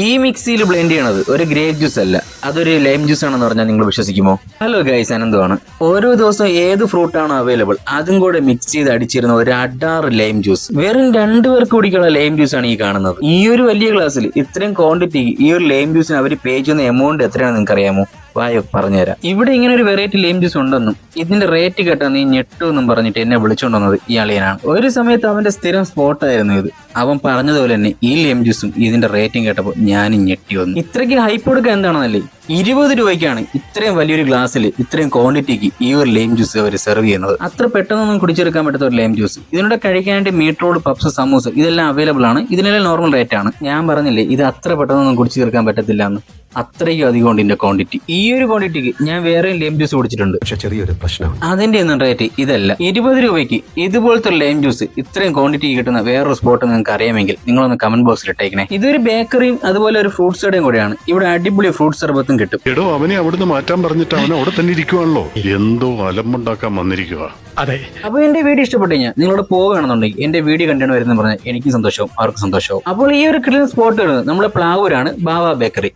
ഈ മിക്സിയിൽ ബ്ലെൻഡ് ചെയ്യണത് ഒരു ഗ്രേപ്പ് ജ്യൂസ് അല്ല, അതൊരു ലൈം ജ്യൂസ് ആണെന്ന് പറഞ്ഞാൽ നിങ്ങൾ വിശ്വസിക്കുമോ? ഹലോ ഗൈസ്, അനന്തമാണ്. ഓരോ ദിവസം ഏത് ഫ്രൂട്ടാണോ അവൈലബിൾ അതും കൂടെ മിക്സ് ചെയ്ത് അടിച്ചിരുന്ന ഒരു അഡാറ് ലൈം ജ്യൂസ്. വെറും 2 പേർക്ക് കുടിക്കുള്ള ലൈം ജ്യൂസ് ആണ് ഈ കാണുന്നത്. ഈ ഒരു വലിയ ഗ്ലാസ്സിൽ ഇത്രയും ക്വാണ്ടിറ്റി ഈ ഒരു ലൈം ജ്യൂസിന് അവർ പേ ചെയ്യുന്ന എമൗണ്ട് എത്രയാണെന്ന് നിങ്ങൾക്ക് അറിയാമോ? വായോ പറഞ്ഞുതരാം. ഇവിടെ ഇങ്ങനെ ഒരു വെറൈറ്റി ലൈം ജ്യൂസ് ഉണ്ടെന്നും ഇതിന്റെ റേറ്റ് കേട്ടാ നീ ഞെട്ടുമെന്നും പറഞ്ഞിട്ട് എന്നെ വിളിച്ചുകൊണ്ടുവന്നത് ഈ അളിയനാണ്. ഒരു സമയത്ത് അവന്റെ സ്ഥിരം സ്പോട്ടായിരുന്നു ഇത്. അവൻ പറഞ്ഞതുപോലെ തന്നെ ഈ ലൈം ജ്യൂസും ഇതിന്റെ റേറ്റിംഗ് കേട്ടപ്പോൾ ഞാനും ഞെട്ടി വന്നു. ഇത്രയ്ക്ക് ഹൈപ്പ് കൊടുക്കുക എന്താണെന്നല്ലേ? 20 രൂപയ്ക്കാണ് ഇത്രയും വലിയൊരു ഗ്ലാസ്സിൽ ഇത്രയും ക്വാണ്ടിറ്റിക്ക് ഈ ഒരു ലൈം ജ്യൂസ് അവർ സെർവ് ചെയ്യുന്നത്. അത്ര പെട്ടെന്നൊന്നും കുടിച്ചെടുക്കാൻ പറ്റാത്ത ഒരു ലൈം ജ്യൂസ്. ഇതിനോട് കഴിക്കാനായിട്ട് മീറ്റ് റോൾ, പപ്സ്, സമൂസ ഇതെല്ലാം അവൈലബിൾ ആണ്. ഇതിനെല്ലാം നോർമൽ റേറ്റ് ആണ്. ഞാൻ പറഞ്ഞില്ലേ ഇത് അത്ര പെട്ടെന്നൊന്നും കുടിച്ചു തീർക്കാൻ പറ്റത്തില്ല എന്ന്. അത്രയ്ക്കും അധികം ഉണ്ട് ഇതിന്റെ ക്വാണ്ടിറ്റി. ഈ ഒരു ക്വാണ്ടിറ്റിക്ക് ഞാൻ വേറെ ലൈം ജ്യൂസ് കുടിച്ചിട്ടുണ്ട്, പക്ഷെ ചെറിയൊരു പ്രശ്നം. അതിന്റെ ഒന്നും റേറ്റ് ഇതല്ല. 20 രൂപയ്ക്ക് ഇതുപോലത്തെ ലൈം ജ്യൂസ് ഇത്രയും ക്വാണ്ടിറ്റി കിട്ടുന്ന വേറൊരു സ്പോട്ട് നിങ്ങൾക്ക് അറിയാമെങ്കിൽ നിങ്ങളൊന്ന് കമന്റ് ബോക്സിൽ ഇട്ടേക്കണേ. ഇതൊരു ബേക്കറിയും അതുപോലെ ഒരു ഫ്രൂട്ട്സ് കടയും കൂടെയാണ്. ഇവിടെ അടിപൊളി ഫ്രൂട്ട് സർബത്തും കിട്ടും. എടോ, അവനെ അവിടുന്ന് മാറ്റാൻ പറഞ്ഞിട്ട് അവൻ അവിടെ തന്നെ ഇരിക്കുവാണല്ലോ. എന്തോ അലമ്പുണ്ടാക്കാൻ വന്നിരിക്കുക. അതെ, അപ്പോൾ എന്റെ വീഡിയോ ഇഷ്ടപ്പെട്ടു കഴിഞ്ഞാൽ നിങ്ങളോട് പോവുകയാണെന്നുണ്ടെങ്കിൽ എന്റെ വീഡിയോ കണ്ടാണ് വരുന്നത് പറഞ്ഞാൽ എനിക്ക് സന്തോഷവും അവർക്ക് സന്തോഷവും. അപ്പോൾ ഈ ഒരു ക്ലീൻ സ്പോട്ട് നമ്മുടെ പ്ലാവൂരാണ് ബാവ ബേക്കറി.